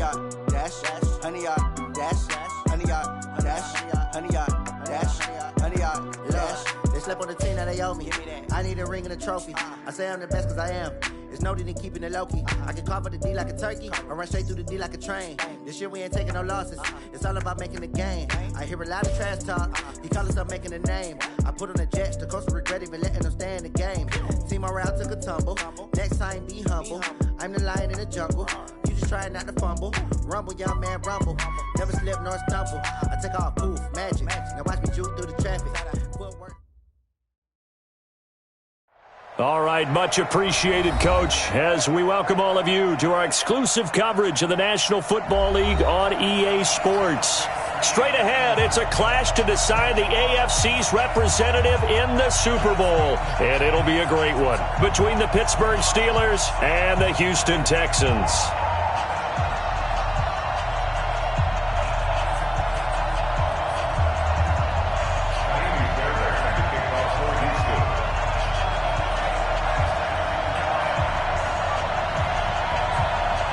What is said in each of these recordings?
yard, dash, 100 yard, dash, 100 yard, dash, 100 yard, dash, 100 yard, dash. They slept on the team, now they owe me. I need a ring and a trophy. I say I'm the best cause I am. There's no need in keeping it low-key. I can carve up the D like a turkey, or run straight through the D like a train. This year we ain't taking no losses. It's all about making the game. I hear a lot of trash talk. He call us up making a name. I put on the Jets, the coach will regret even letting them stay in the game. Team morale took a tumble. Next time be humble. I'm the lion in the jungle. You just trying not to fumble. Rumble, young man, rumble. Never slip nor stumble. I take off, poof, magic. Now watch me juke through the traffic. Footwork. All right, much appreciated, Coach, as we welcome all of you to our exclusive coverage of the National Football League on EA Sports. Straight ahead, it's a clash to decide the AFC's representative in the Super Bowl, and it'll be a great one between the Pittsburgh Steelers and the Houston Texans.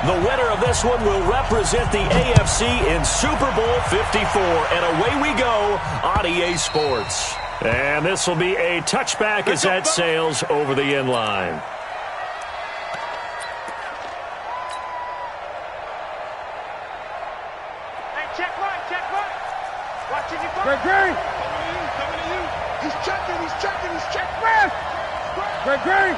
The winner of this one will represent the AFC in Super Bowl 54. And away we go on EA Sports. And this will be a touchback as that sails over the end line. Hey, check right. Watching you. Greg. Coming to you. He's checking. Greg.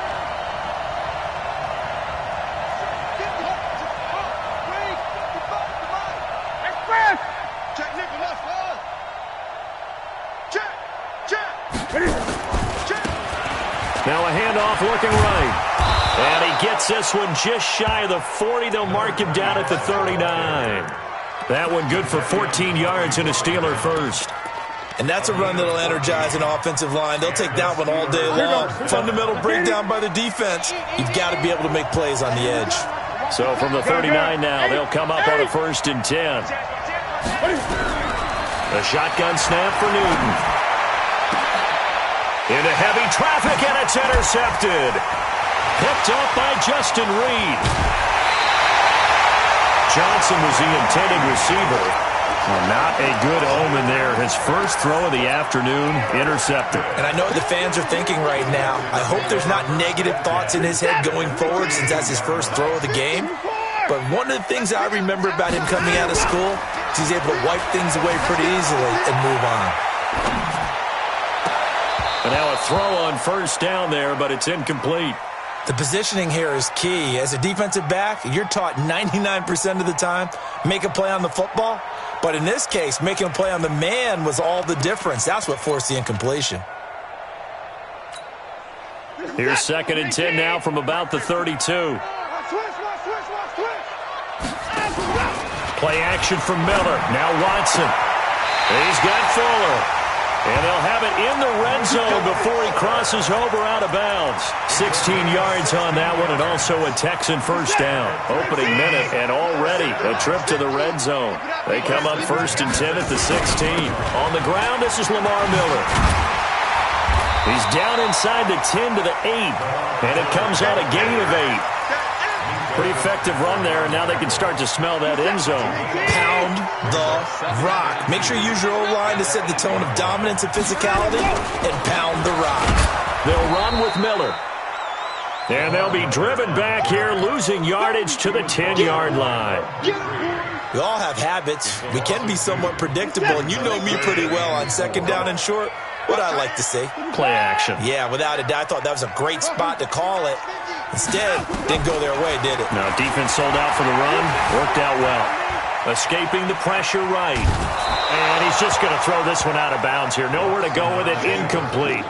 Now a handoff looking right. And he gets this one just shy of the 40. They'll mark him down at the 39. That one good for 14 yards and a Steeler first. And that's a run that'll energize an offensive line. They'll take that one all day long. Fundamental breakdown by the defense. You've got to be able to make plays on the edge. So from the 39 now, they'll come up on a 1st and 10. A shotgun snap for Newton. Into heavy traffic, and it's intercepted. Picked up by Justin Reed. Johnson was the intended receiver. Well, not a good omen there. His first throw of the afternoon, intercepted. And I know what the fans are thinking right now. I hope there's not negative thoughts in his head going forward since that's his first throw of the game. But one of the things I remember about him coming out of school is he's able to wipe things away pretty easily and move on. And now a throw on 1st down there, but it's incomplete. The positioning here is key. As a defensive back, you're taught 99% of the time, make a play on the football. But in this case, making a play on the man was all the difference. That's what forced the incompletion. Here's 2nd and 10 now from about the 32. Play action from Miller. Now Watson. He's got Fuller. And they'll have it in the red zone before he crosses over out of bounds. 16 yards on that one, and also a Texan first down. Opening minute, and already a trip to the red zone. They come up 1st and 10 at the 16. On the ground, this is Lamar Miller. He's down inside the 10 to the 8, and it comes out a gain of 8. Pretty effective run there, and now they can start to smell that end zone. Pound the rock. Make sure you use your O-line to set the tone of dominance and physicality, and pound the rock. They'll run with Miller. And they'll be driven back here, losing yardage to the 10-yard line. We all have habits. We can be somewhat predictable, and you know me pretty well on 2nd down and short. What I like to see. Play action. Yeah, without a doubt, I thought that was a great spot to call it. Instead, didn't go their way, did it? No, defense sold out for the run. Worked out well. Escaping the pressure right. And he's just going to throw this one out of bounds here. Nowhere to go with it. Incomplete.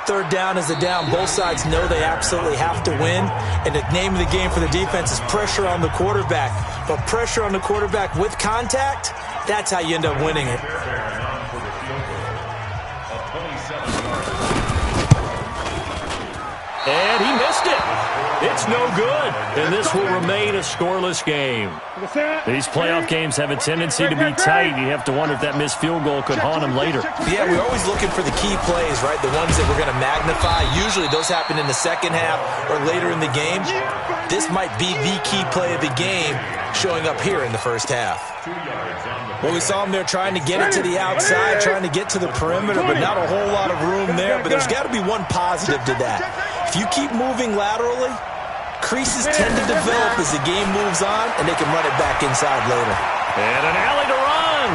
3rd down is a down. Both sides know they absolutely have to win. And the name of the game for the defense is pressure on the quarterback. But pressure on the quarterback with contact, that's how you end up winning it. And he missed it. It's no good. And this will remain a scoreless game. These playoff games have a tendency to be tight. You have to wonder if that missed field goal could haunt him later. Yeah, we're always looking for the key plays, right? The ones that we're going to magnify. Usually those happen in the second half or later in the game. this might be the key play of the game showing up here in the first half. Well, we saw him there trying to get it to the outside, trying to get to the perimeter, but not a whole lot of room there. But there's got to be one positive to that. If you keep moving laterally, creases tend to develop as the game moves on, and they can run it back inside later. And an alley to run.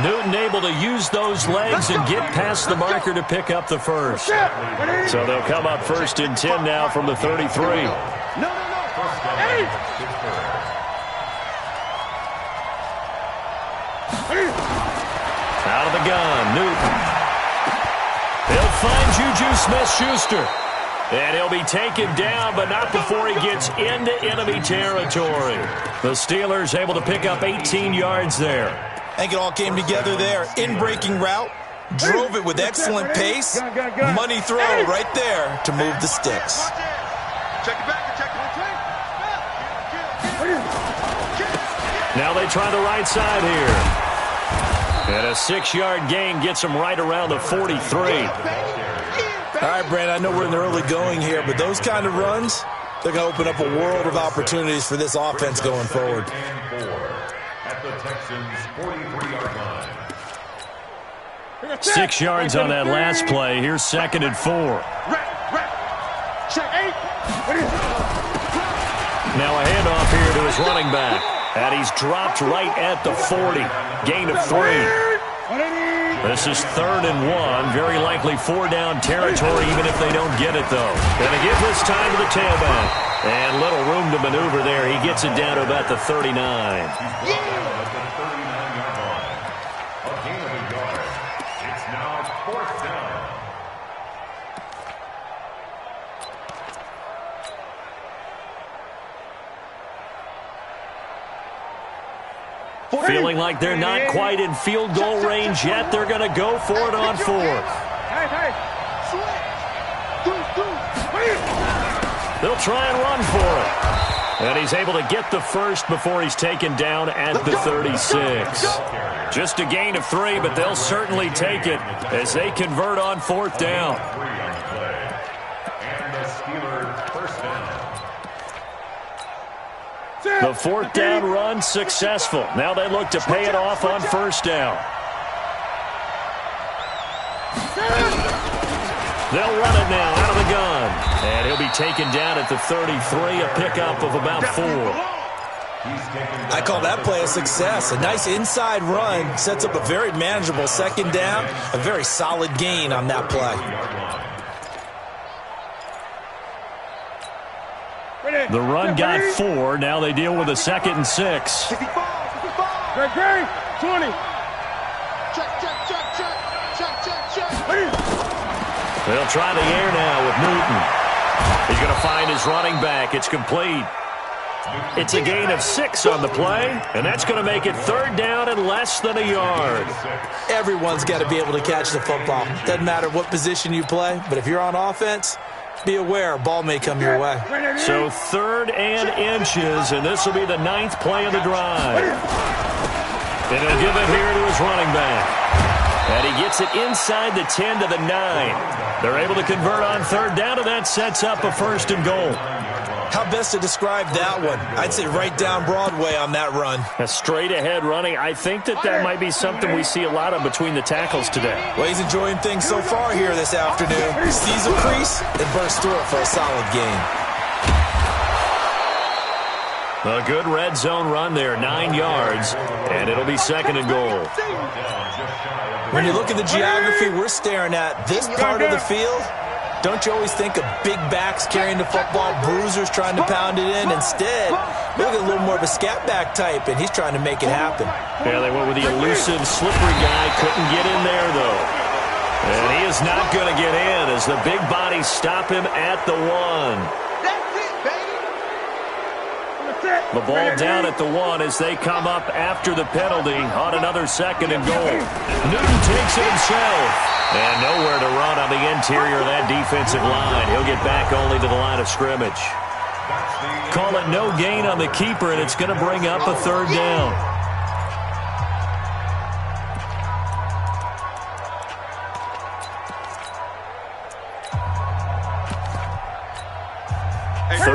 Newton able to use those legs and get past the marker to pick up the first. So they'll come up first and 10 now from the 33. Out of the gun, Newton. He'll find Juju Smith-Schuster. And he'll be taken down, but not before he gets into enemy territory. The Steelers able to pick up 18 yards there. I think it all came together there. In-breaking route, drove it with excellent pace. Money throw right there to move the sticks. Check it back. Now they try the right side here. And a 6-yard gain gets him right around the 43. All right, Brandon, I know we're in the early going here, but those kind of runs, they're going to open up a world of opportunities for this offense going forward. At the Texans' 43-yard line. 6 yards on that last play. Here's 2nd and 4. Now a handoff here to his running back. And he's dropped right at the 40. Gain of 3. This is 3rd and 1. Very likely 4-down territory, even if they don't get it, though. Going to give this time to the tailback. And little room to maneuver there. He gets it down to about the 39. Feeling like they're not quite in field goal range yet. They're going to go for it on 4th. They'll try and run for it. And he's able to get the first before he's taken down at the 36. Just a gain of 3, but they'll certainly take it as they convert on 4th down. The 4th down run successful. Now they look to pay it off on 1st down. They'll run it now out of the gun. And he'll be taken down at the 33, a pickup of about 4. I call that play a success. A nice inside run sets up a very manageable 2nd down. A very solid gain on that play. The run got 4. Now they deal with a 2nd and 6. Great, 20. They'll try the air now with Newton. He's going to find his running back. It's complete. It's a gain of 6 on the play, and that's going to make it 3rd down and less than a yard. Everyone's got to be able to catch the football. Doesn't matter what position you play, but if you're on offense, be aware, a ball may come your way. So 3rd and inches, and this will be the 9th play of the drive. And he'll give it here to his running back. And he gets it inside the 10 to the 9. They're able to convert on 3rd down, and that sets up a 1st and goal. How best to describe that one? I'd say right down Broadway on that run. A straight-ahead running. I think that might be something we see a lot of between the tackles today. Well, he's enjoying things so far here this afternoon. He sees a crease and bursts through it for a solid gain. A good red zone run there, 9 yards, and it'll be 2nd and goal. When you look at the geography we're staring at, this part of the field, don't you always think of big backs carrying the football, bruisers trying to pound it in? Instead, look at a little more of a scat back type, and he's trying to make it happen. Yeah, they went with the elusive, slippery guy. Couldn't get in there, though. And he is not going to get in as the big bodies stop him at the 1. The ball down at the 1 as they come up after the penalty on another 2nd and goal. Newton takes it himself. And nowhere to run on the interior of that defensive line. He'll get back only to the line of scrimmage. Call it no gain on the keeper, and it's going to bring up a 3rd down. 3rd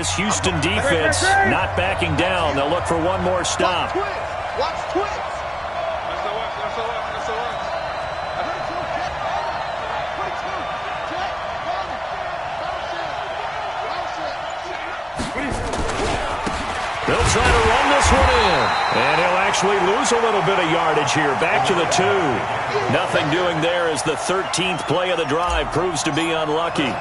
This Houston defense not backing down. They'll look for one more stop. Watch twitch. They'll try to run this one in. And he'll actually lose a little bit of yardage here. Back to the 2. Nothing doing there as the 13th play of the drive proves to be unlucky.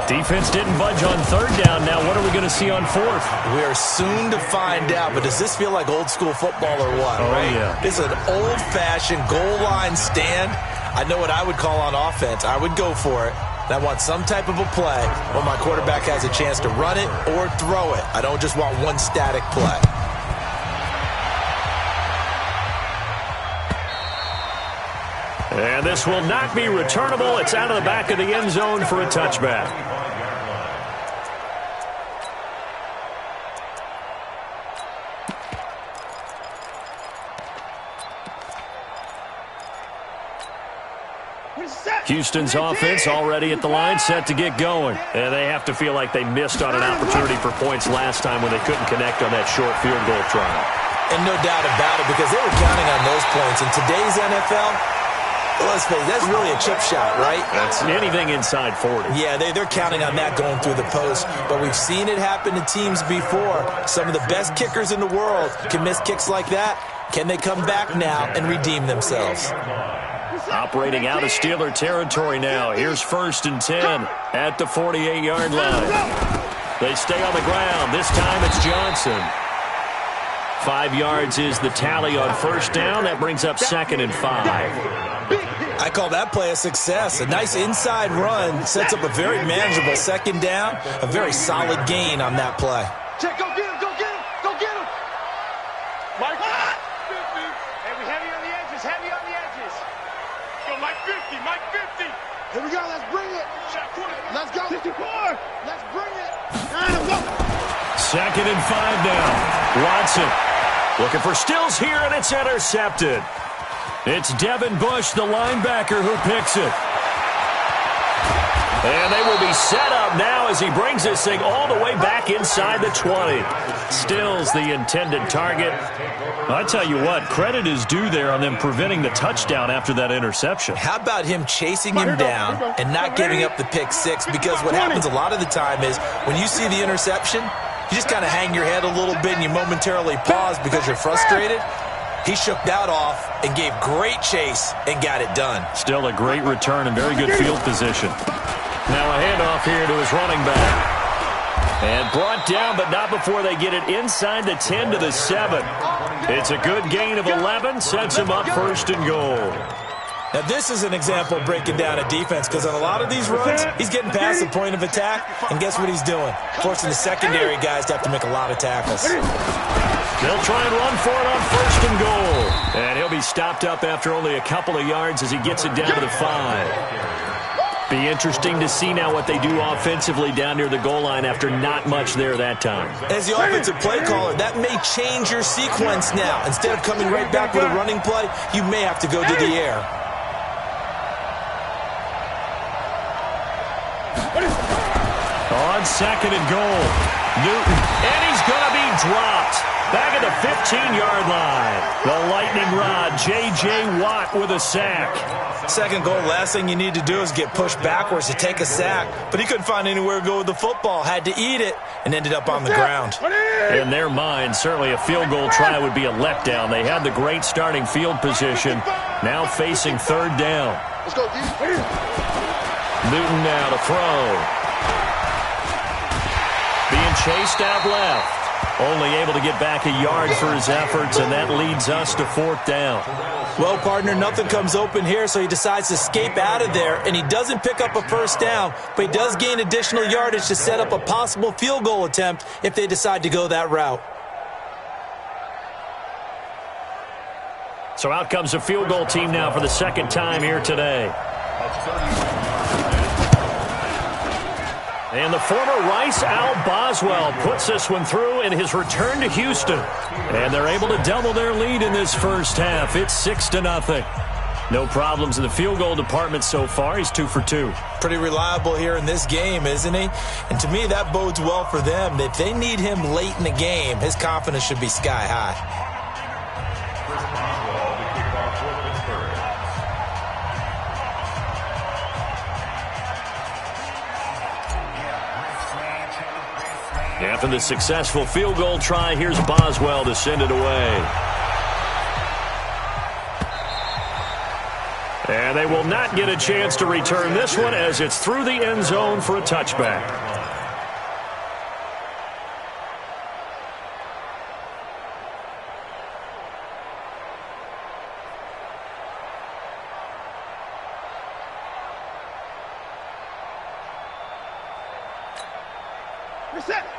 Defense didn't budge on 3rd down. Now what are we going to see on 4th? We are soon to find out, but does this feel like old school football or what? Oh, right? Yeah. It's an old-fashioned goal line stand. I know what I would call on offense. I would go for it. And I want some type of a play where my quarterback has a chance to run it or throw it. I don't just want one static play. And this will not be returnable. It's out of the back of the end zone for a touchback. Houston's offense already at the line, set to get going. And they have to feel like they missed on an opportunity for points last time when they couldn't connect on that short field goal try. And no doubt about it, because they were counting on those points. In today's NFL, let's face it, that's really a chip shot, right? That's anything inside 40. Yeah, they're counting on that going through the post. But we've seen it happen to teams before. Some of the best kickers in the world can miss kicks like that. Can they come back now and redeem themselves? Operating out of Steeler territory now. Here's 1st and 10 at the 48-yard line. They stay on the ground. This time it's Johnson. 5 yards is the tally on 1st down. That brings up 2nd and 5. I call that play a success. A nice inside run sets up a very manageable 2nd down. A very solid gain on that play. Check, go get him, go get him, go get him. Mike, 50. Hey, we heavy on the edges, heavy on the edges. Go, Mike 50, Mike 50. Here we go, let's bring it. Let's go. 54. Let's bring it. Let's go. 2nd and 5 now. Watson looking for Stills here, and it's intercepted. It's Devin Bush, the linebacker, who picks it. And they will be set up now as he brings this thing all the way back inside the 20. Stills the intended target. I tell you what, credit is due there on them preventing the touchdown after that interception. How about him chasing him down and not giving up the pick 6? Because what happens a lot of the time is when you see the interception, you just kind of hang your head a little bit and you momentarily pause because you're frustrated. He shook that off and gave great chase and got it done. Still a great return and very good field position. Now a handoff here to his running back. And brought down, but not before they get it inside the 10 to the 7. It's a good gain of 11, sets him up 1st and goal. Now, this is an example of breaking down a defense because on a lot of these runs, he's getting past the point of attack, and guess what he's doing? Forcing the secondary guys to have to make a lot of tackles. They'll try and run for it on 1st and goal. And he'll be stopped up after only a couple of yards as he gets it down to the 5. Be interesting to see now what they do offensively down near the goal line after not much there that time. As the offensive play caller, that may change your sequence now. Instead of coming right back with a running play, you may have to go to the air. On 2nd and goal, Newton, and he's going to be dropped. Back at the 15-yard line. The lightning rod, J.J. Watt with a sack. 2nd goal, last thing you need to do is get pushed backwards to take a sack. But he couldn't find anywhere to go with the football, had to eat it, and ended up on the ground. In their mind, certainly a field goal try would be a letdown. They had the great starting field position, now facing 3rd down. Let's go, D. Newton now to throw. Being chased out left. Only able to get back a yard for his efforts, and that leads us to 4th down. Well, partner, nothing comes open here, so he decides to escape out of there, and he doesn't pick up a 1st down, but he does gain additional yardage to set up a possible field goal attempt if they decide to go that route. So out comes a field goal team now for the 2nd time here today. And the former Rice Al Boswell puts this one through in his return to Houston. And they're able to double their lead in this 1st half. It's 6-0. No problems in the field goal department so far. He's 2 for 2. Pretty reliable here in this game, isn't he? And to me, that bodes well for them. If they need him late in the game, his confidence should be sky high. After the successful field goal try, here's Boswell to send it away. And they will not get a chance to return this one as it's through the end zone for a touchback.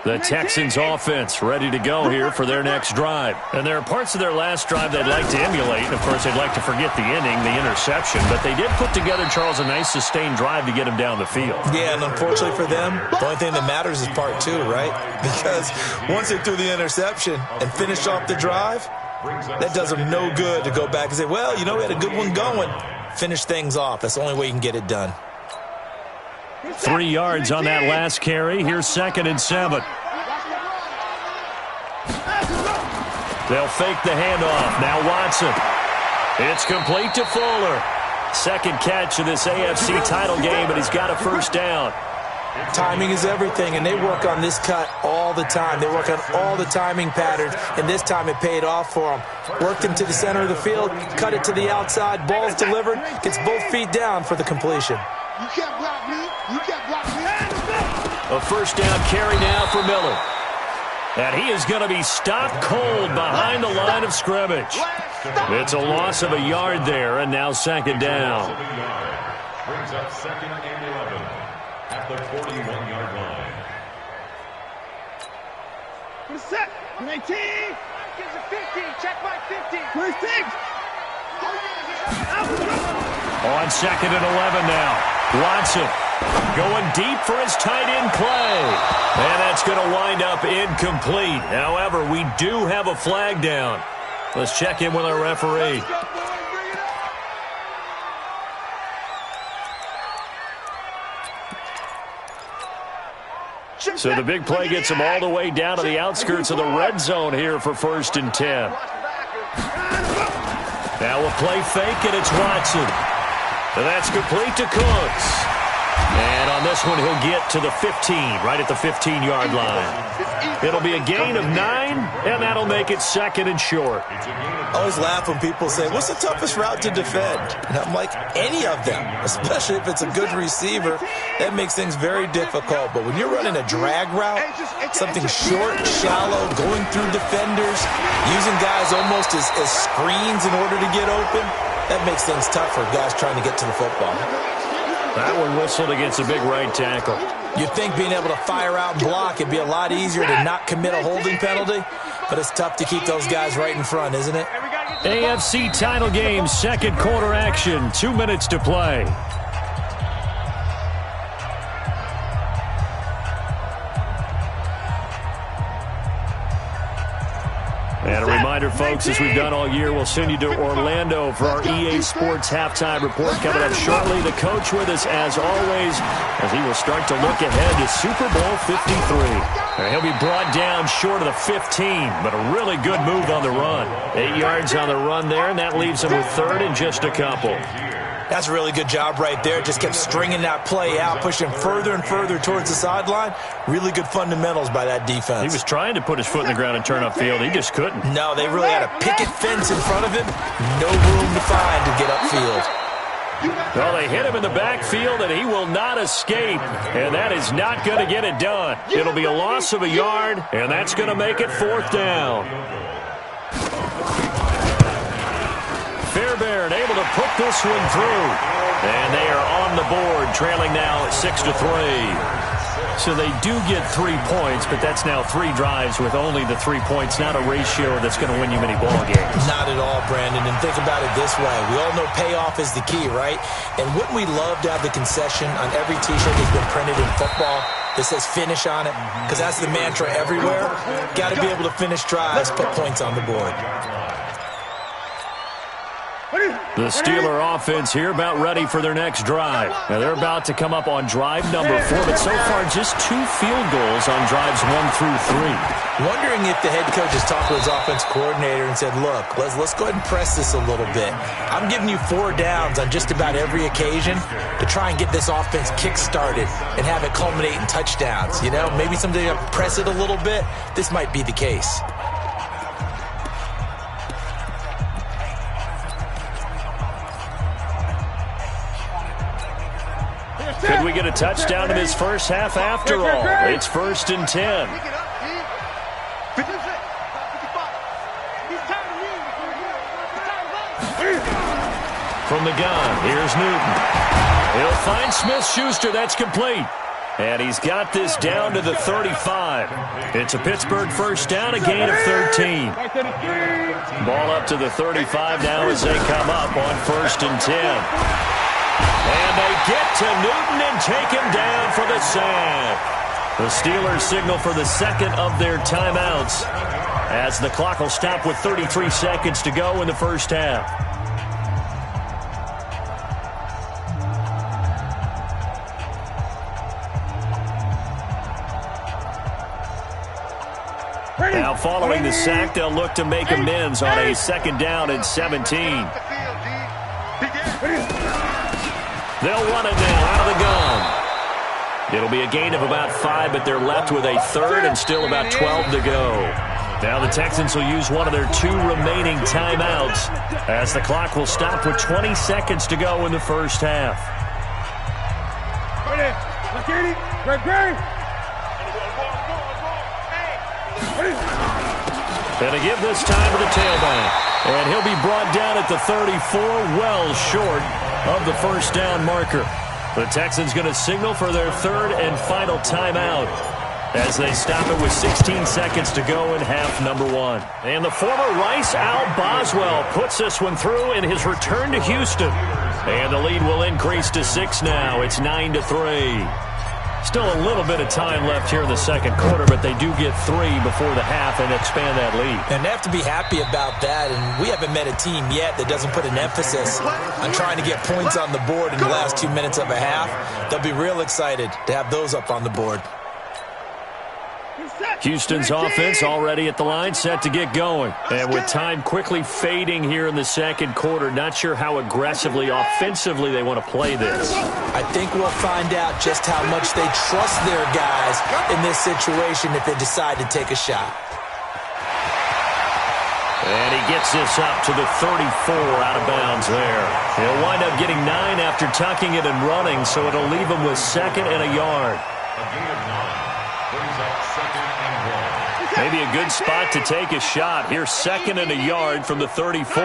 The Texans offense ready to go here for their next drive. And there are parts of their last drive they'd like to emulate. And, of course, they'd like to forget the inning, the interception. But they did put together, Charles, a nice sustained drive to get him down the field. Yeah, and unfortunately for them, the only thing that matters is part 2, right? Because once they threw the interception and finished off the drive, that does them no good to go back and say, well, you know, we had a good one going. Finish things off. That's the only way you can get it done. 3 yards on that last carry. Here's 2nd and 7. They'll fake the handoff. Now Watson. It's complete to Fuller. Second catch of this AFC title game, and he's got a first down. Timing is everything, and they work on this cut all the time. They work on all the timing patterns, and this time it paid off for them. Worked him to the center of the field, cut it to the outside, ball's delivered, gets both feet down for the completion. You can't block me. You can't block me. A first down carry now for Miller. And he is going to be stopped cold behind the line of scrimmage. It's a loss of a yard there, and now 2nd down. Brings up 2nd and 11 at the 41-yard line. Set. 19. Gives it 50. Check my 50. 26. On 2nd and 11 now. Watson going deep for his tight end play. And that's going to wind up incomplete. However, we do have a flag down. Let's check in with our referee. So the big play gets him all the way down to the outskirts of the red zone here for 1st and 10. Now a play fake, and it's Watson. And that's complete to Cooks. And on this one, he'll get to the 15, right at the 15-yard line. It'll be a gain of 9, and that'll make it 2nd and short. I always laugh when people say, what's the toughest route to defend? And I'm like, any of them, especially if it's a good receiver. That makes things very difficult. But when you're running a drag route, something short, shallow, going through defenders, using guys almost as screens in order to get open, that makes things tough for guys trying to get to the football. That one whistled against a big right tackle. You'd think being able to fire out and block it'd be a lot easier to not commit a holding penalty, but it's tough to keep those guys right in front, isn't it? AFC title game, 2nd quarter action, 2 minutes to play. And a reminder, folks, as we've done all year, we'll send you to Orlando for our EA Sports halftime report coming up shortly. The coach with us, as always, as he will start to look ahead to Super Bowl 53. He'll be brought down short of the 15, but a really good move on the run. 8 yards on the run there, and that leaves him with 3rd and just a couple. That's a really good job right there. Just kept stringing that play out, pushing further and further towards the sideline. Really good fundamentals by that defense. He was trying to put his foot in the ground and turn upfield. He just couldn't. No, they really had a picket fence in front of him. No room to find to get upfield. Well, they hit him in the backfield, and he will not escape. And that is not going to get it done. It'll be a loss of a yard, and that's going to make it 4th down. Fairbairn able to put this one through. And they are on the board, trailing now at 6-3. So they do get 3 points, but that's now 3 drives with only the 3 points, not a ratio that's going to win you many ball games. Not at all, Brandon. And think about it this way. We all know payoff is the key, right? And wouldn't we love to have the concession on every T-shirt that's been printed in football that says finish on it? Because that's the mantra everywhere. Got to be able to finish drives, put points on the board. The Steeler offense here about ready for their next drive. Now they're about to come up on drive number 4, but so far just 2 field goals on drives 1 through 3. Wondering if the head coach has talked to his offense coordinator and said, look, let's go ahead and press this a little bit. I'm giving you 4 downs on just about every occasion to try and get this offense kick-started and have it culminate in touchdowns. You know, maybe someday to press it a little bit. This might be the case. Could we get a touchdown in this first half after all? It's 1st and 10. From the gun, here's Newton. He'll find Smith-Schuster. That's complete. And he's got this down to the 35. It's a Pittsburgh first down, a gain of 13. Ball up to the 35 now as they come up on 1st and 10. And they get to Newton and take him down for the sack. The Steelers signal for the second of their timeouts as the clock will stop with 33 seconds to go in the first half. Now following the sack, they'll look to make amends on a 2nd down and 17. They'll run it now out of the gun. It'll be a gain of about 5, but they're left with a 3rd and still about 12 to go. Now the Texans will use one of their 2 remaining timeouts as the clock will stop with 20 seconds to go in the first half. And to give this time to the tailback. And he'll be brought down at the 34, well short of the first down marker. The Texans going to signal for their 3rd and final timeout as they stop it with 16 seconds to go in half number 1. And the former Rice Al Boswell puts this one through in his return to Houston. And the lead will increase to 6 now. It's 9-3. Still a little bit of time left here in the second quarter, but they do get 3 before the half and expand that lead. And they have to be happy about that, and we haven't met a team yet that doesn't put an emphasis on trying to get points on the board in the last 2 minutes of a half. They'll be real excited to have those up on the board. Houston's offense already at the line, set to get going. And with time quickly fading here in the second quarter, not sure how aggressively, offensively they want to play this. I think we'll find out just how much they trust their guys in this situation if they decide to take a shot. And he gets this up to the 34 out of bounds there. He'll wind up getting 9 after tucking it and running, so it'll leave him with 2nd and a yard. A gain of 9 brings up 2nd and 1. Maybe a good spot to take a shot. Here's 2nd and a yard from the 34.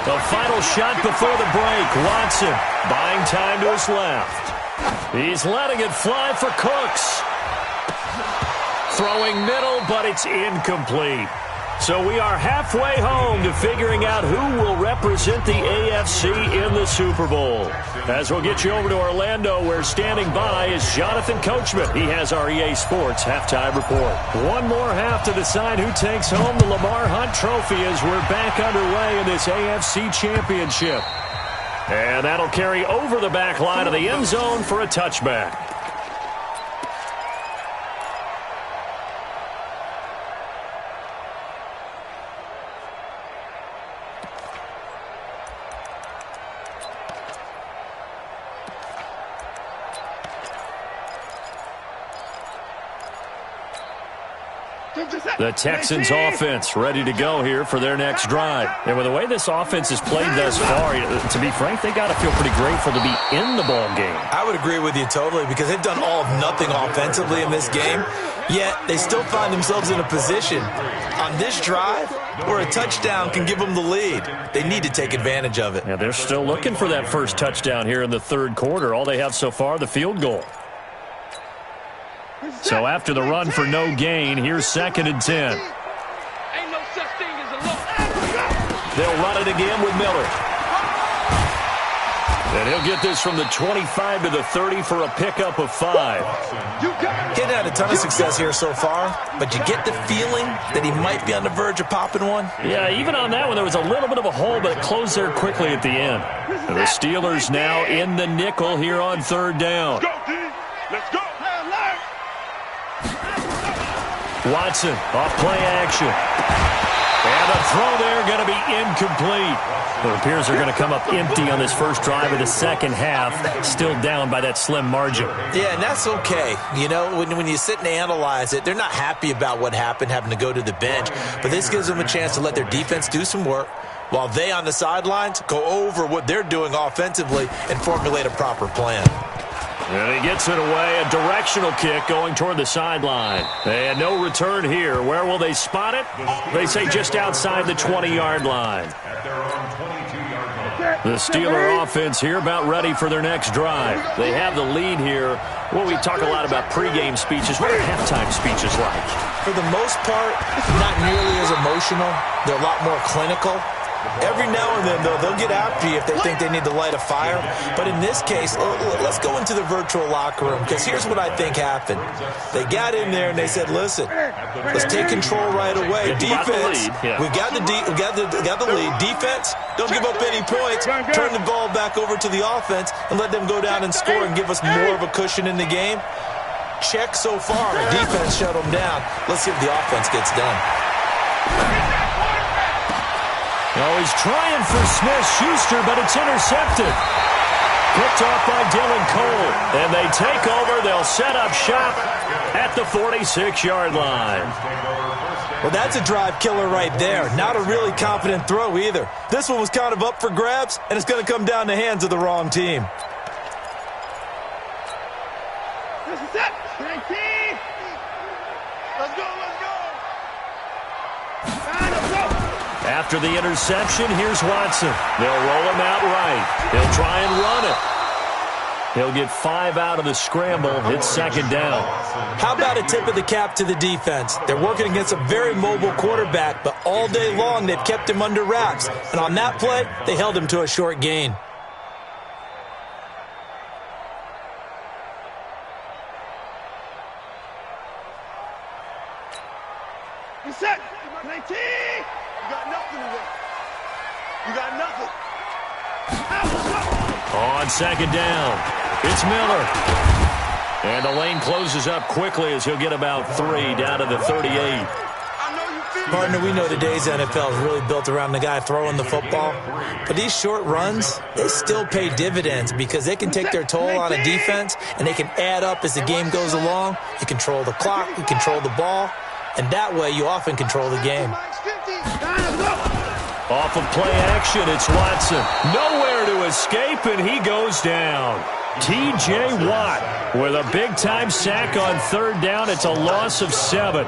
The final shot before the break. Watson buying time to his left. He's letting it fly for Cooks. Throwing middle, but it's incomplete. So we are halfway home to figuring out who will represent the AFC in the Super Bowl. As we'll get you over to Orlando, where standing by is Jonathan Coachman. He has our EA Sports halftime report. One more half to decide who takes home the Lamar Hunt Trophy as we're back underway in this AFC Championship. And that'll carry over the back line of the end zone for a touchback. The Texans offense ready to go here for their next drive. And with the way this offense has played thus far, to be frank, they got to feel pretty grateful to be in the ball game. I would agree with you totally because they've done all of nothing offensively in this game, yet they still find themselves in a position on this drive where a touchdown can give them the lead. They need to take advantage of it. Yeah, they're still looking for that first touchdown here in the third quarter. All they have so far, the field goal. So after the run for no gain, here's 2nd and 10. Ain't no such thing as a look. They'll run it again with Miller. And he'll get this from the 25 to the 30 for a pickup of 5. Getting had a ton of success here so far, but you get the feeling that he might be on the verge of popping one. Yeah, even on that one, there was a little bit of a hole, but it closed there quickly at the end. And the Steelers now in the nickel here on 3rd down. Let's go, D. Let's go. Watson off play action. And the throw there going to be incomplete. It appears they're going to come up empty on this first drive of the second half, still down by that slim margin. Yeah, and that's okay. You know, when you sit and analyze it, they're not happy about what happened, having to go to the bench. But this gives them a chance to let their defense do some work while they on the sidelines go over what they're doing offensively and formulate a proper plan. And he gets it away, a directional kick going toward the sideline. And no return here. Where will they spot it? They say just outside the 20-yard line. The Steeler offense here about ready for their next drive. They have the lead here. Well, we talk a lot about pregame speeches. What are halftime speeches like? For the most part, not nearly as emotional. They're a lot more clinical. Every now and then, though, they'll get after you if they think they need to light a fire. But in this case, let's go into the virtual locker room, because here's what I think happened. They got in there and they said, listen, let's take control right away. Defense, we got the lead. Defense, don't give up any points. Turn the ball back over to the offense and let them go down and score and give us more of a cushion in the game. Check so far. Defense shut them down. Let's see if the offense gets done. Oh, he's trying for Smith-Schuster, but it's intercepted. Picked off by Dylan Cole. And they take over. They'll set up shop at the 46-yard line. Well, that's a drive killer right there. Not a really confident throw either. This one was kind of up for grabs, and it's going to come down the hands of the wrong team. This is it. 19. Let's go, let's go. After the interception, here's Watson. They'll roll him out right. He'll try and run it. He'll get 5 out of the scramble. It's 2nd down. How about a tip of the cap to the defense? They're working against a very mobile quarterback, but all day long they've kept him under wraps. And on that play, they held him to a short gain. You're set. 19. You got nothing today. You got nothing. On 2nd down, it's Miller. And the lane closes up quickly as he'll get about 3 down to the 38. Partner, we know today's NFL is really built around the guy throwing the football. But these short runs, they still pay dividends because they can take their toll on a defense and they can add up as the game goes along. You control the clock, you control the ball, and that way you often control the game. Off of play action, it's Watson. Nowhere to escape, and he goes down. T.J. Watt with a big-time sack on 3rd down. It's a loss of 7.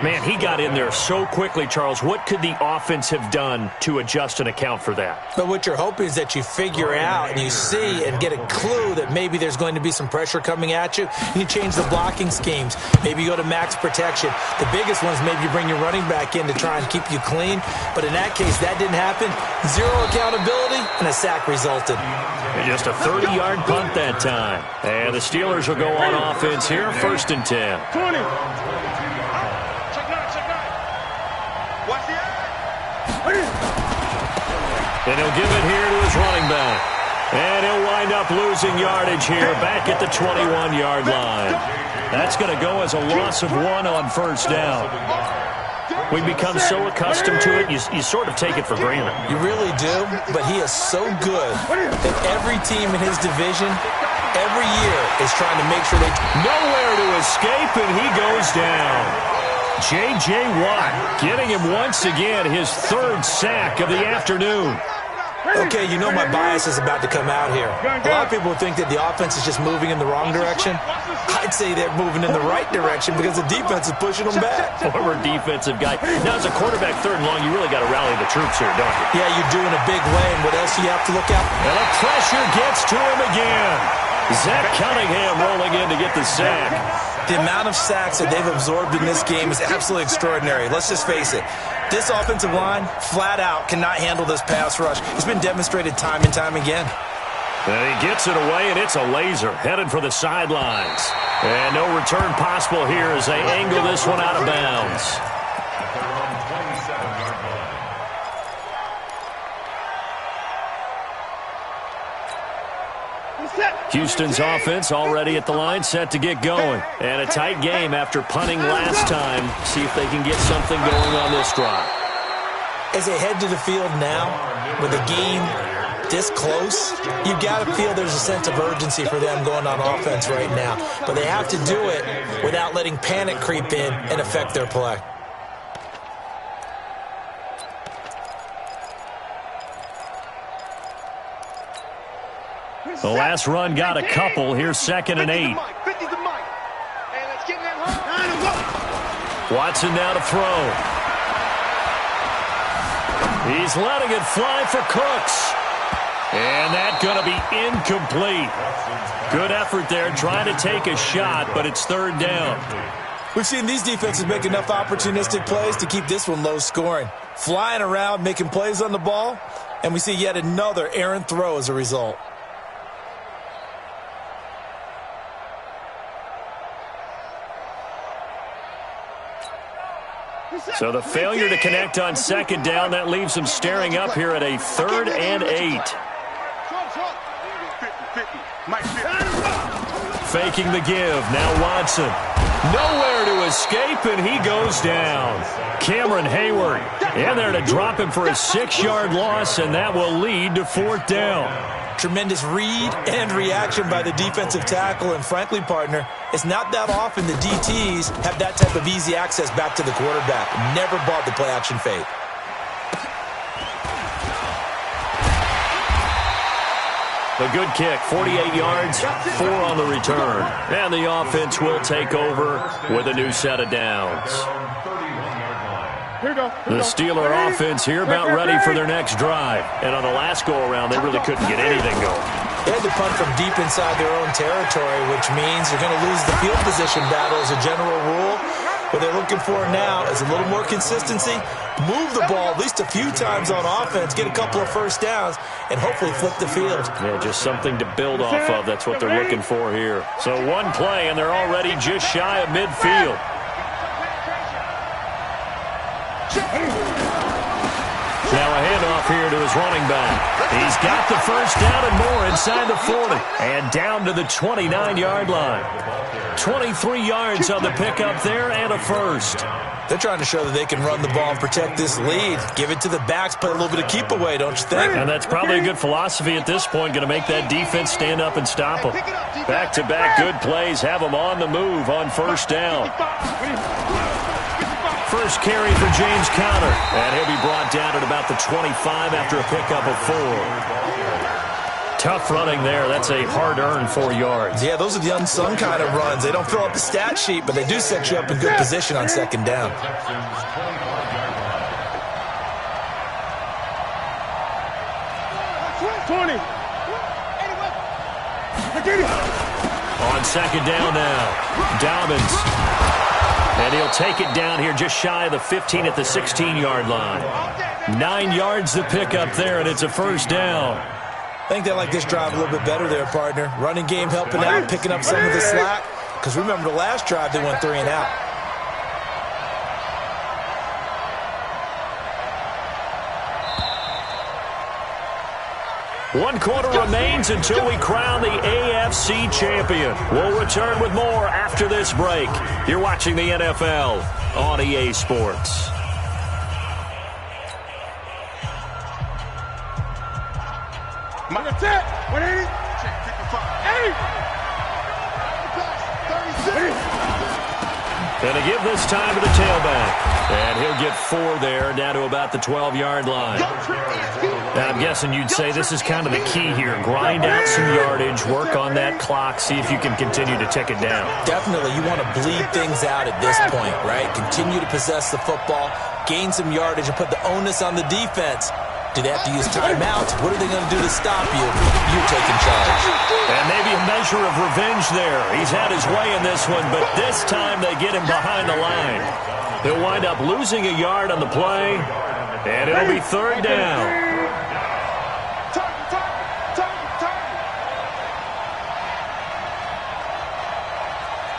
Man, he got in there so quickly, Charles. What could the offense have done to adjust and account for that? But what you're hoping is that you figure out and you see and get a clue that maybe there's going to be some pressure coming at you. And you change the blocking schemes. Maybe you go to max protection. The biggest one is maybe you bring your running back in to try and keep you clean. But in that case, that didn't happen. 0 accountability, and a sack resulted. And just a 30-yard punt that time. And the Steelers will go on offense here, 1st and 10. 20. And he'll give it here to his running back. And he'll wind up losing yardage here back at the 21-yard line. That's going to go as a loss of 1 on 1st down. We become so accustomed to it, you sort of take it for granted. You really do, but he is so good that every team in his division, every year, is trying to make sure they... Nowhere to escape, and he goes down. J.J. Watt getting him once again his 3rd sack of the afternoon. Okay, you know my bias is about to come out here. A lot of people think that the offense is just moving in the wrong direction. I'd say they're moving in the right direction because the defense is pushing them back. Former defensive guy. Now, as a quarterback 3rd and long, you really got to rally the troops here, don't you? Yeah, you do in a big way, and what else do you have to look at? And the pressure gets to him again. Zach Cunningham rolling in to get the sack. The amount of sacks that they've absorbed in this game is absolutely extraordinary. Let's just face it. This offensive line, flat out, cannot handle this pass rush. It's been demonstrated time and time again. And he gets it away, and it's a laser headed for the sidelines. And no return possible here as they angle this one out of bounds. At their own 27-yard line. Houston's offense already at the line, set to get going. And a tight game after punting last time. See if they can get something going on this drive. As they head to the field now, with the game this close, you've got to feel there's a sense of urgency for them going on offense right now. But they have to do it without letting panic creep in and affect their play. The last run got a couple. Here's 2nd and 8. Watson now to throw. He's letting it fly for Cooks. And that's going to be incomplete. Good effort there, trying to take a shot, but it's 3rd down. We've seen these defenses make enough opportunistic plays to keep this one low scoring. Flying around, making plays on the ball, and we see yet another errant throw as a result. So the failure to connect on 2nd down, that leaves them staring up here at a 3rd and 8. Faking the give. Now Watson. Nowhere to escape, and he goes down. Cameron Hayward in there to drop him for a 6-yard loss, and that will lead to 4th down. Tremendous read and reaction by the defensive tackle, and frankly, partner, it's not that often the DTs have that type of easy access back to the quarterback. Never bought the play-action fake. A good kick, 48 yards, 4 on the return. And the offense will take over with a new set of downs. The Steeler offense here about ready for their next drive. And on the last go-around, they really couldn't get anything going. They had to punt from deep inside their own territory, which means they're going to lose the field position battle as a general rule. What they're looking for now is a little more consistency, move the ball at least a few times on offense, get a couple of first downs, and hopefully flip the field. Yeah, just something to build off of. That's what they're looking for here. So one play, and they're already just shy of midfield. Now a handoff here to his running back. He's got the first down and more inside the 40. And down to the 29-yard line. 23 yards on the pickup there and a first. They're trying to show that they can run the ball and protect this lead. Give it to the backs, play a little bit of keep away, don't you think? And that's probably a good philosophy at this point, going to make that defense stand up and stop them. Back-to-back good plays, have them on the move on first down. First carry for James Conner, and he'll be brought down at about the 25 after a pickup of 4. Tough running there. That's a hard-earned 4 yards. Yeah, those are the unsung kind of runs. They don't fill up the stat sheet, but they do set you up in good position on 2nd down. On 2nd down now, Dobbins. And he'll take it down here just shy of the 15 at the 16-yard line. 9 yards to pick up there, and it's a first down. I think they like this drive a little bit better there, partner. Running game helping out, picking up some of the slack. Because remember, the last drive they went 3 and out. One quarter remains until we crown the AFC champion. We'll return with more after this break. You're watching the NFL on EA Sports. That's it. 180. Check 55. 30. And to give this time to the tailback. And he'll get 4 there, down to about the 12-yard line. Now, I'm guessing you'd say this is kind of the key here. Grind out some yardage, work on that clock, see if you can continue to tick it down. Definitely. You want to bleed things out at this point, right? Continue to possess the football, gain some yardage, and put the onus on the defense. Do they have to use timeouts? What are they going to do to stop you? You're taking charge. And maybe a measure of revenge there. He's had his way in this one, but this time they get him behind the line. They'll wind up losing a yard on the play, and it'll be 3rd down.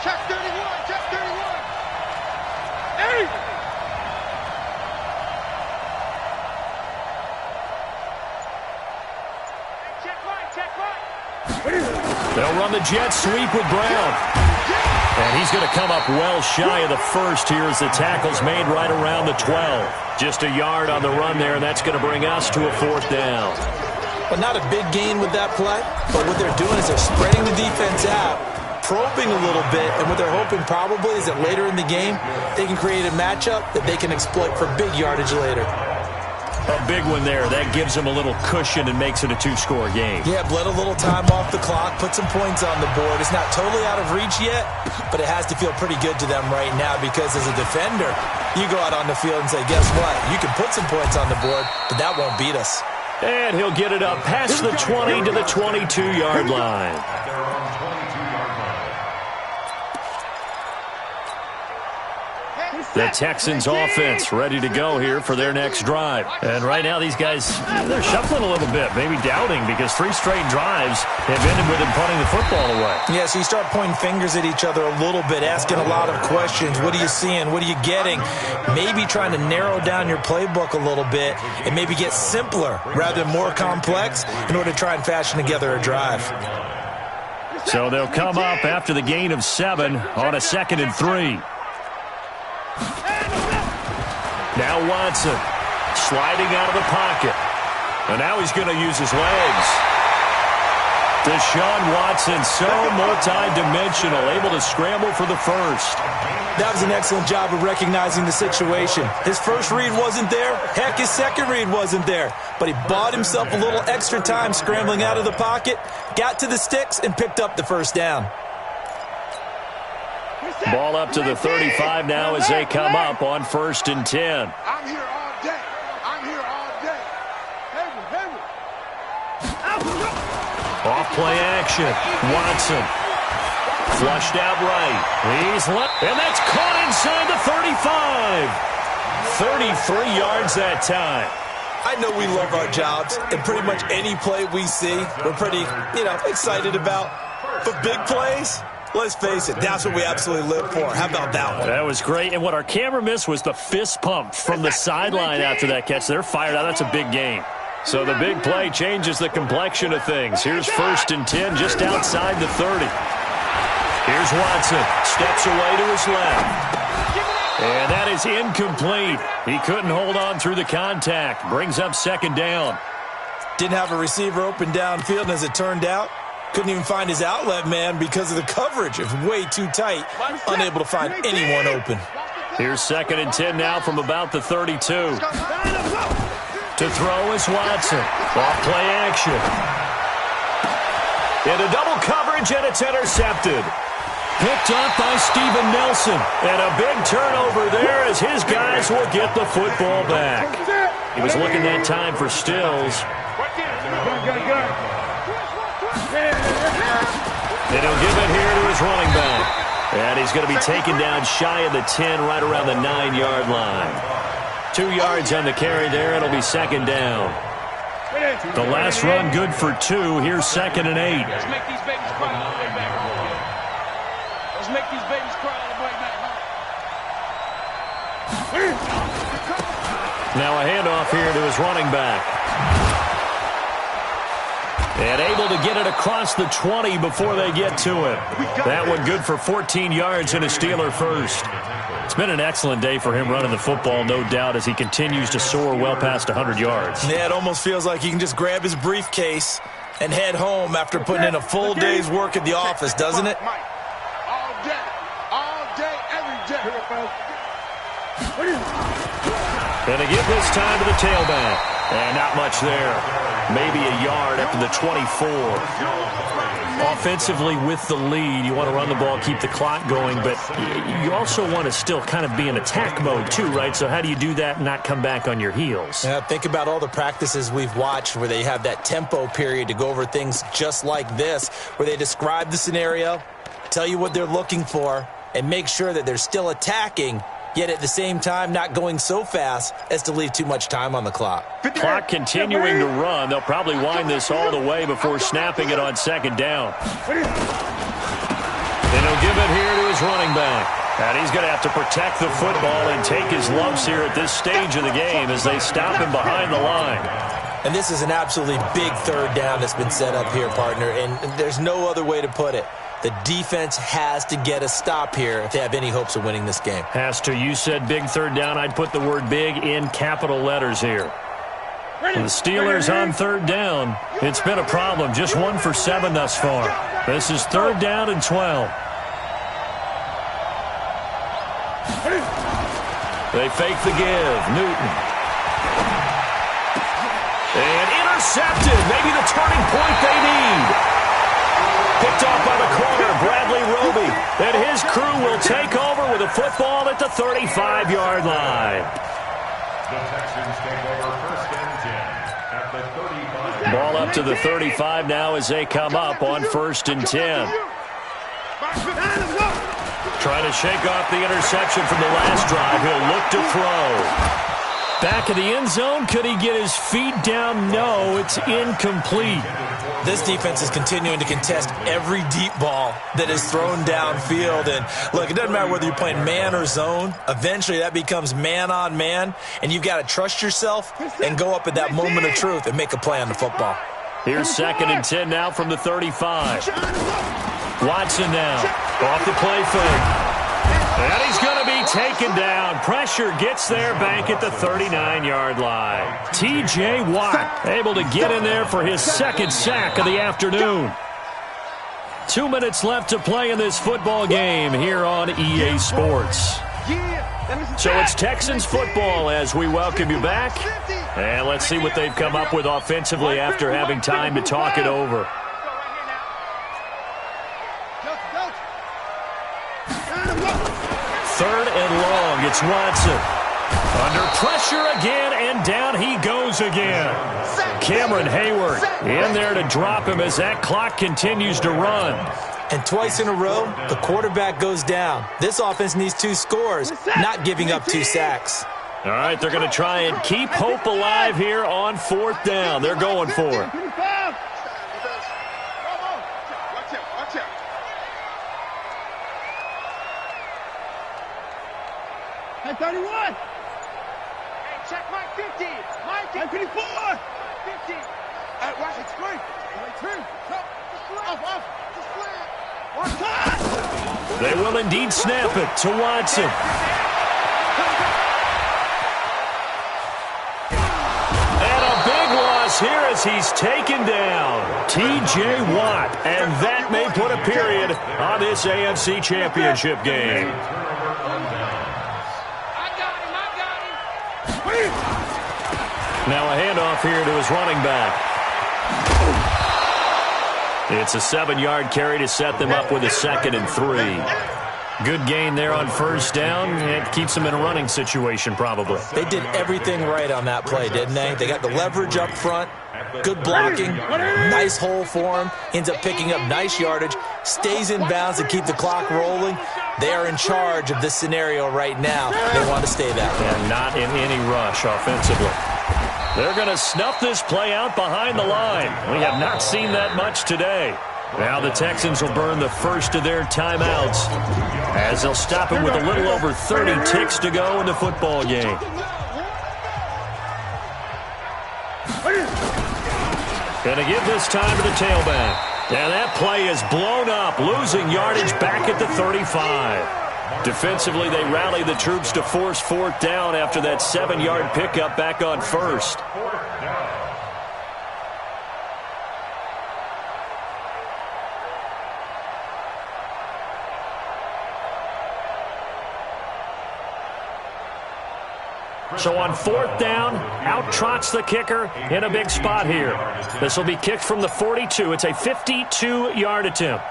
Check 31. Check 31. Hey! Check right, check right. They'll run the jet sweep with Brown. And he's going to come up well shy of the first here as the tackle's made right around the 12. Just a yard on the run there, and that's going to bring us to a 4th down. But not a big gain with that play, but what they're doing is they're spreading the defense out, probing a little bit, and what they're hoping probably is that later in the game, they can create a matchup that they can exploit for big yardage later. A big one there. That gives them a little cushion and makes it a 2-score game. Yeah, bled a little time off the clock, put some points on the board. It's not totally out of reach yet, but it has to feel pretty good to them right now because as a defender, you go out on the field and say, guess what? You can put some points on the board, but that won't beat us. And he'll get it up past the 20 to the 22-yard line. The Texans offense ready to go here for their next drive. And right now these guys, they're shuffling a little bit, maybe doubting because 3 straight drives have ended with them punting the football away. Yeah, so you start pointing fingers at each other a little bit, asking a lot of questions. What are you seeing? What are you getting? Maybe trying to narrow down your playbook a little bit and maybe get simpler rather than more complex in order to try and fashion together a drive. So they'll come up after the gain of 7 on a 2nd and 3. Now Watson sliding out of the pocket. And now he's going to use his legs. Deshaun Watson, so multi-dimensional, able to scramble for the first. That was an excellent job of recognizing the situation. His first read wasn't there. Heck, his second read wasn't there. But he bought himself a little extra time scrambling out of the pocket, got to the sticks, and picked up the first down. Ball up to the 35 now as they come up on 1st and 10. I'm here all day. I'm here all day. Hayward. Off play action. Watson. Flushed out right. He's left. And that's caught inside the 35. 33 yards that time. I know we love our jobs, and pretty much any play we see, we're pretty, excited about. But big plays, let's face it, that's what we absolutely live for. How about that one? That was great. And what our camera missed was the fist pump from the sideline after that catch. They're fired out. That's a big game. So the big play changes the complexion of things. Here's 1st and 10 just outside the 30. Here's Watson. Steps away to his left. And that is incomplete. He couldn't hold on through the contact. Brings up 2nd down. Didn't have a receiver open downfield, and as it turned out, couldn't even find his outlet man because of the coverage. It was way too tight. Unable to find anyone open. Here's 2nd and 10 now from about the 32. To throw is Watson. Off play action. Into double coverage, and it's intercepted. Picked up by Steven Nelson. And a big turnover there as his guys will get the football back. He was looking that time for Stills. And he'll give it here to his running back. And he's going to be taken down shy of the 10, right around the 9-yard line. 2 yards on the carry there. It'll be 2nd down. The last run good for 2. Here's 2nd and 8. Let's make these babies cry all the way back. Let's make these babies cry all the way back. Now a handoff here to his running back. And able to get it across the 20 before they get to it. That one good for 14 yards and a Steeler first. It's been an excellent day for him running the football, no doubt, as he continues to soar well past 100 yards. Yeah, it almost feels like he can just grab his briefcase and head home after putting in a full day's work at the office, doesn't it? All day, every day. And they give this time to the tailback. And not much there. Maybe a yard up to the 24. Offensively with the lead, you want to run the ball, keep the clock going, but you also want to still kind of be in attack mode too, right? So how do you do that and not come back on your heels? Yeah, think about all the practices we've watched where they have that tempo period to go over things just like this, where they describe the scenario, tell you what they're looking for, and make sure that they're still attacking, yet at the same time not going so fast as to leave too much time on the clock. Clock continuing to run. They'll probably wind this all the way before snapping it on 2nd down. And he'll give it here to his Steelers running back. And he's going to have to protect the football and take his lumps here at this stage of the game as they stop him behind the line. And this is an absolutely big third down that's been set up here, partner, and there's no other way to put it. The defense has to get a stop here if they have any hopes of winning this game. Has to. You said big third down. I'd put the word big in capital letters here. The Steelers on third down. It's been a problem. Just 1 for 7 thus far. This is third down and 12. They fake the give. Newton. And intercepted. Maybe the turning point they need. Picked off by the corner, Bradley Roby. And his crew will take over with a football at the 35-yard line. The Texans take over first and 10 at the 35. Ball up to the 35 now as they come up on first and 10. Trying to shake off the interception from the last drive. He'll look to throw. Back in the end zone. Could he get his feet down? No, it's incomplete. This defense is continuing to contest every deep ball that is thrown downfield. And look, it doesn't matter whether you're playing man or zone. Eventually that becomes man on man. And you've got to trust yourself and go up at that moment of truth and make a play on the football. Here's second and 10 now from the 35. Watson now off the play fake. And he's going to be taken down. Pressure gets there back at the 39-yard line. T.J. Watt able to get in there for his second sack of the afternoon. 2 minutes left to play in this football game here on EA Sports. So it's Texans football as we welcome you back. And let's see what they've come up with offensively after having time to talk it over. Third and long, it's Watson. Under pressure again, and down he goes again. Cameron Hayward in there to drop him as that clock continues to run. And twice in a row, the quarterback goes down. This offense needs 2 scores, not giving up 2 sacks. All right, they're going to try and keep hope alive here on fourth down. They're going for it. Hey, 31. Hey, check Mike 50. Mike 54. 50. Hey, watch it, screen. Off. They will indeed snap it to Watson. And a big loss here as he's taken down. T.J. Watt. And that may put a period on this AFC Championship game. Now a handoff here to his running back. It's a 7-yard carry to set them up with a second and 3. Good gain there on first down. It keeps them in a running situation probably. They did everything right on that play, didn't they? They got the leverage up front, good blocking, nice hole for him, ends up picking up nice yardage, stays in bounds to keep the clock rolling. They are in charge of this scenario right now. They want to stay that way. And not in any rush offensively. They're going to snuff this play out behind the line. We have not seen that much today. Now the Texans will burn the first of their timeouts as they'll stop it with a little over 30 ticks to go in the football game. Going to give this time to the tailback. And that play is blown up, losing yardage back at the 35. Defensively, they rally the troops to force fourth down after that 7-yard pickup back on first. So on fourth down, out trots the kicker in a big spot here. This will be kicked from the 42. It's a 52-yard attempt.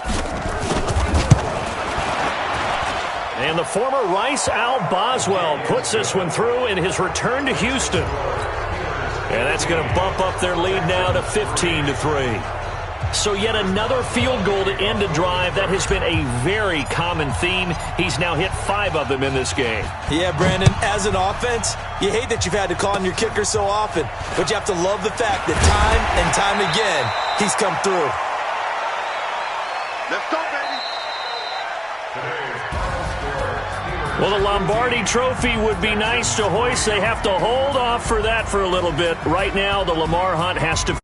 And the former Rice Al Boswell puts this one through in his return to Houston. And that's going to bump up their lead now to 15-3. So yet another field goal to end a drive. That has been a very common theme. He's now hit 5 of them in this game. Yeah, Brandon, as an offense, you hate that you've had to call on your kicker so often, but you have to love the fact that time and time again, he's come through. Let's go, baby. Today's Well, the Lombardi Trophy would be nice to hoist. They have to hold off for that for a little bit. Right now, the Lamar Hunt has to